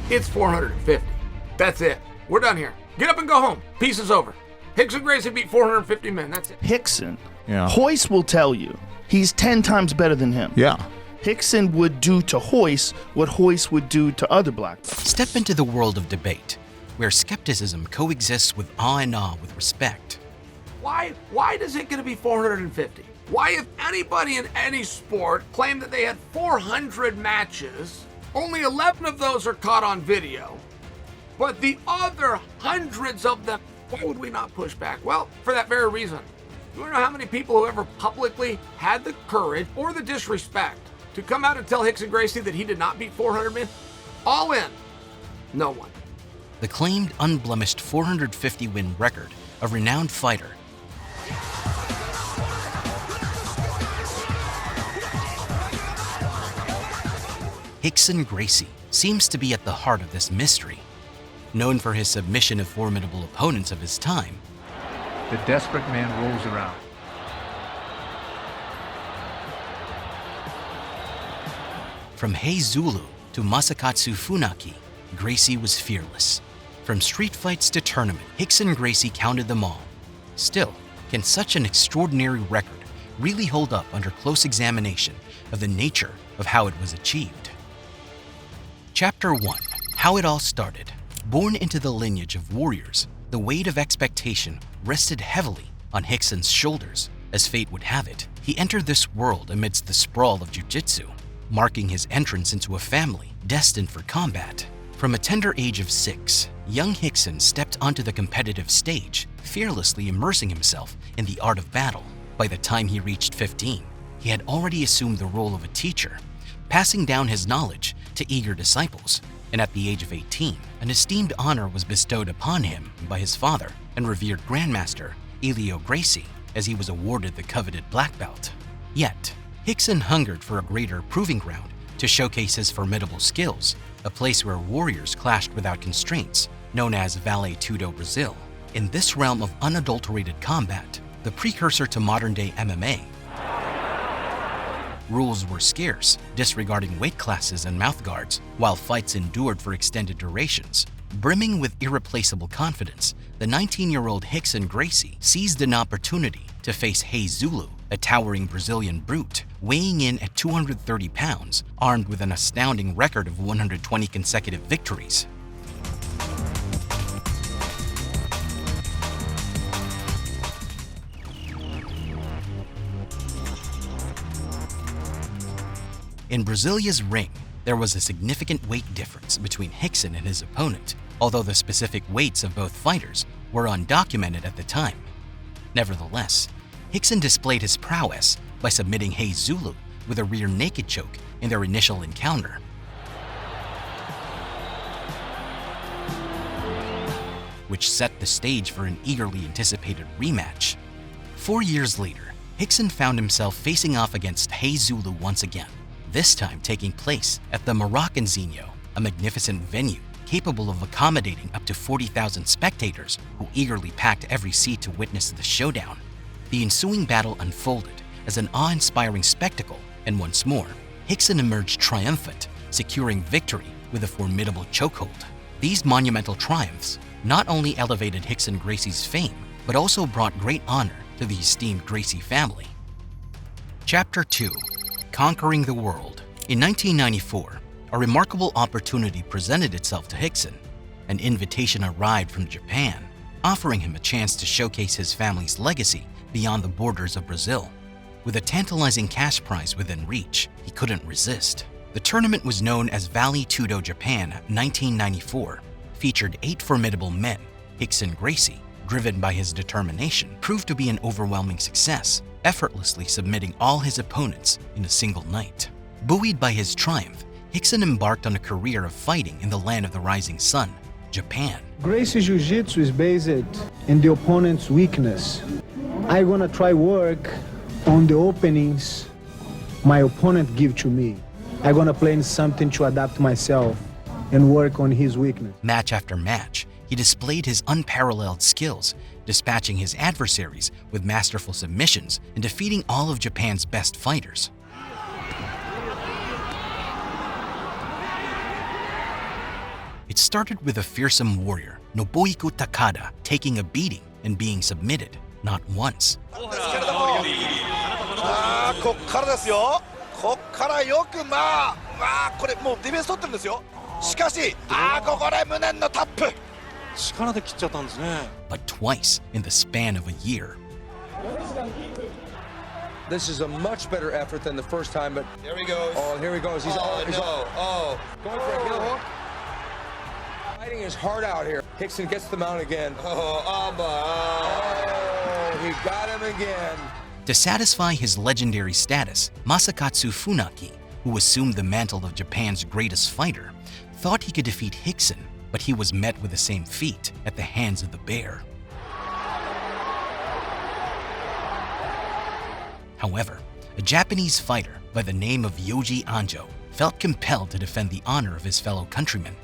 It's 450. That's it. We're done here. Get up and go home. Peace is over. Rickson Gracie beat 450 men. That's it. Rickson. Yeah. Royce will tell you he's 10 times better than him. Yeah. Rickson would do to Royce what Royce would do to other black belts. Step into the world of debate, where skepticism coexists with awe and awe with respect. Why does it get to be 450? Why, if anybody in any sport claimed that they had 400 matches, only 11 of those are caught on video, but the other hundreds of them, why would we not push back? Well, for that very reason. You want to know how many people who ever publicly had the courage or the disrespect to come out and tell Rickson Gracie that he did not beat 400 men? All in. No one. The claimed unblemished 450-win record of renowned fighter Rickson Gracie seems to be at the heart of this mystery. Known for his submission of formidable opponents of his time, the desperate man rolls around. From Rei Zulu to Masakatsu Funaki, Gracie was fearless. From street fights to tournament, Rickson Gracie counted them all. Still, can such an extraordinary record really hold up under close examination of the nature of how it was achieved? Chapter 1. How it all started. Born into the lineage of warriors, the weight of expectation rested heavily on Rickson's shoulders. As fate would have it, he entered this world amidst the sprawl of Jiu Jitsu, marking his entrance into a family destined for combat. From a tender age of 6, young Rickson stepped onto the competitive stage, fearlessly immersing himself in the art of battle. By the time he reached 15, he had already assumed the role of a teacher, passing down his knowledge to eager disciples. And at the age of 18, an esteemed honor was bestowed upon him by his father and revered grandmaster, Helio Gracie, as he was awarded the coveted black belt. Yet, Rickson hungered for a greater proving ground to showcase his formidable skills, a place where warriors clashed without constraints, known as Vale Tudo, Brazil. In this realm of unadulterated combat, the precursor to modern-day MMA, rules were scarce, disregarding weight classes and mouth guards, while fights endured for extended durations. Brimming with irreplaceable confidence, the 19-year-old Rickson Gracie seized an opportunity to face Rei Zulu, a towering Brazilian brute, weighing in at 230 pounds, armed with an astounding record of 120 consecutive victories. In Brazilia's ring, there was a significant weight difference between Rickson and his opponent, although the specific weights of both fighters were undocumented at the time. Nevertheless, Rickson displayed his prowess by submitting Rei Zulu with a rear naked choke in their initial encounter. Which set the stage for an eagerly anticipated rematch. 4 years later, Rickson found himself facing off against Rei Zulu once again, this time taking place at the Maracanãzinho, a magnificent venue capable of accommodating up to 40,000 spectators who eagerly packed every seat to witness the showdown. The ensuing battle unfolded as an awe-inspiring spectacle, and once more, Rickson emerged triumphant, securing victory with a formidable chokehold. These monumental triumphs not only elevated Rickson Gracie's fame, but also brought great honor to the esteemed Gracie family. Chapter 2. Conquering the World. In 1994, a remarkable opportunity presented itself to Rickson. An invitation arrived from Japan, offering him a chance to showcase his family's legacy beyond the borders of Brazil. With a tantalizing cash prize within reach, he couldn't resist. The tournament was known as Vale Tudo Japan 1994, featured 8 formidable men. Rickson Gracie, driven by his determination, proved to be an overwhelming success, effortlessly submitting all his opponents in a single night. Buoyed by his triumph, Rickson embarked on a career of fighting in the land of the rising sun, Japan. Gracie Jiu Jitsu is based in the opponent's weakness. I'm gonna try work on the openings my opponent give to me. I'm gonna play in something to adapt myself and work on his weakness. Match after match, he displayed his unparalleled skills, dispatching his adversaries with masterful submissions and defeating all of Japan's best fighters. It started with a fearsome warrior, Nobuiko Takada, taking a beating and being submitted, not once. こっからですよ。こっからよくこれもうディフェンス取ってるんですよ。しかし、ここで無念のタップ。力で切っちゃったんですね。But twice in the span of a year. This is a much better effort than the first time, but Here he goes. oh, here he goes. He's Going for a heel hook. Fighting his heart out here. Rickson gets the mount again. Oh, he got him again. To satisfy his legendary status, Masakatsu Funaki, who assumed the mantle of Japan's greatest fighter, thought he could defeat Rickson, but he was met with the same feat at the hands of the bear. However, a Japanese fighter by the name of Yoji Anjo felt compelled to defend the honor of his fellow countrymen.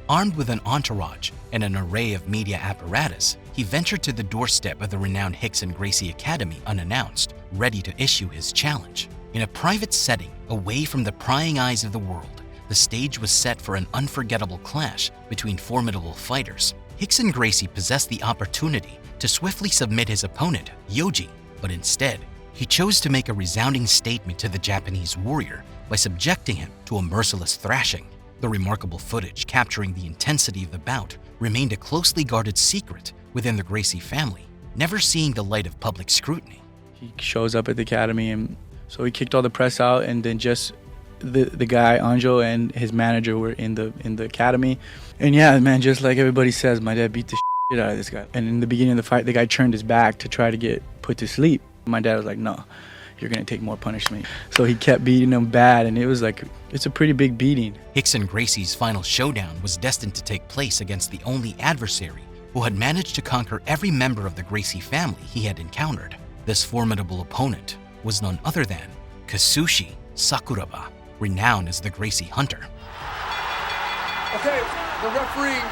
Armed with an entourage and an array of media apparatus, he ventured to the doorstep of the renowned Rickson Gracie Academy unannounced, ready to issue his challenge. In a private setting, away from the prying eyes of the world, the stage was set for an unforgettable clash between formidable fighters. Rickson Gracie possessed the opportunity to swiftly submit his opponent, Yoji, but instead, he chose to make a resounding statement to the Japanese warrior by subjecting him to a merciless thrashing. The remarkable footage capturing the intensity of the bout remained a closely guarded secret within the Gracie family, never seeing the light of public scrutiny. He shows up at the academy, and so he kicked all the press out, and then just the guy Anjo and his manager were in the academy. And yeah, man, just like everybody says, my dad beat the shit out of this guy. And in the beginning of the fight, the guy turned his back to try to get put to sleep. My dad was like, no, you're gonna take more punishment. So he kept beating him bad, and it was like, it's a pretty big beating. Rickson Gracie's final showdown was destined to take place against the only adversary who had managed to conquer every member of the Gracie family he had encountered. This formidable opponent was none other than Kazushi Sakuraba, renowned as the Gracie Hunter. Okay, the referee.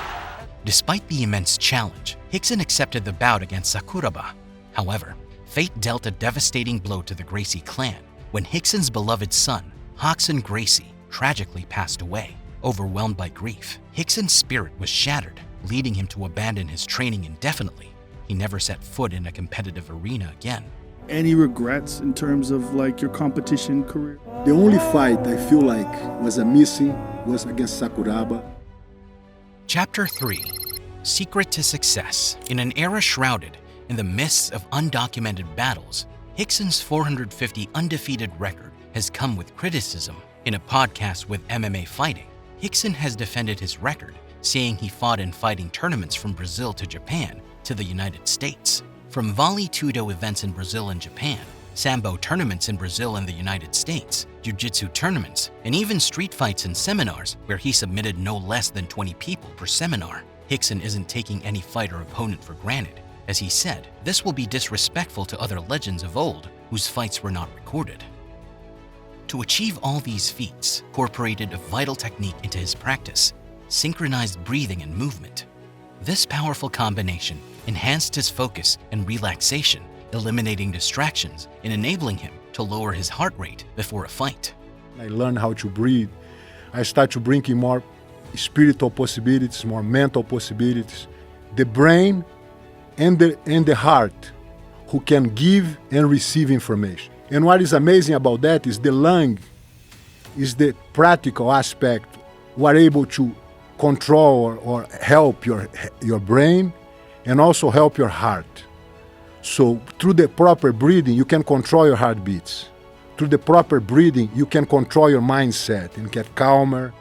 Despite the immense challenge, Rickson accepted the bout against Sakuraba. However, fate dealt a devastating blow to the Gracie clan when Rickson's beloved son, Rickson Gracie, tragically passed away. Overwhelmed by grief, Rickson's spirit was shattered, leading him to abandon his training indefinitely. He never set foot in a competitive arena again. Any regrets in terms of like your competition career? The only fight I feel like was a missing was against Sakuraba. Chapter 3: Secret to Success. In an era shrouded in the mists of undocumented battles, Rickson's 450 undefeated record has come with criticism. In a podcast with MMA Fighting, Rickson has defended his record, saying he fought in fighting tournaments from Brazil to Japan to the United States. From Vale Tudo events in Brazil and Japan, Sambo tournaments in Brazil and the United States, Jiu Jitsu tournaments, and even street fights and seminars where he submitted no less than 20 people per seminar. Rickson isn't taking any fight or opponent for granted. As he said, this will be disrespectful to other legends of old whose fights were not recorded. To achieve all these feats, incorporated a vital technique into his practice, synchronized breathing and movement. This powerful combination enhanced his focus and relaxation, eliminating distractions and enabling him to lower his heart rate before a fight. I learned how to breathe. I start to bring in more spiritual possibilities, more mental possibilities. The brain and the heart who can give and receive information. And what is amazing about that is the lung is the practical aspect. We're able to control or help your brain and also help your heart. So through the proper breathing, you can control your heartbeats. Through the proper breathing, you can control your mindset and get calmer.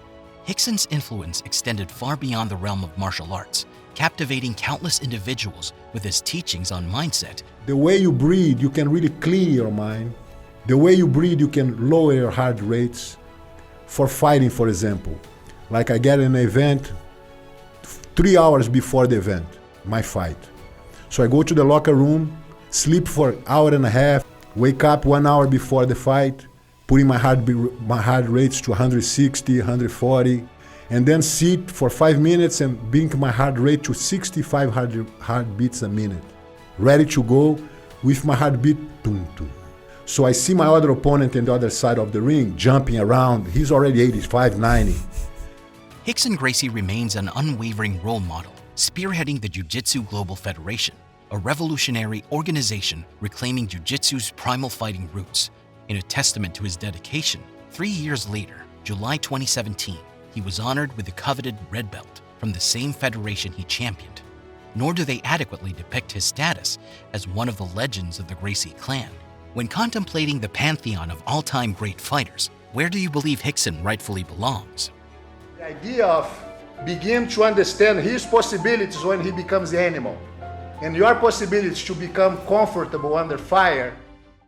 Rickson's influence extended far beyond the realm of martial arts, captivating countless individuals with his teachings on mindset. The way you breathe, you can really clear your mind. The way you breathe, you can lower your heart rates. For fighting, for example, like I get an event 3 hours before the event, my fight. So I go to the locker room, sleep for an hour and a half, wake up 1 hour before the fight, putting my heart rates to 160, 140, and then sit for 5 minutes and bring my heart rate to 65 heartbeats a minute. Ready to go with my heartbeat. Tum, tum. So I see my other opponent on the other side of the ring jumping around. He's already 85, 90. Rickson Gracie remains an unwavering role model, spearheading the Jiu Jitsu Global Federation, a revolutionary organization reclaiming Jiu Jitsu's primal fighting roots. In a testament to his dedication, 3 years later, July 2017, he was honored with the coveted red belt from the same federation he championed. Nor do they adequately depict his status as one of the legends of the Gracie clan. When contemplating the pantheon of all-time great fighters, where do you believe Rickson rightfully belongs? The idea of begin to understand his possibilities when he becomes the animal, and your possibilities to become comfortable under fire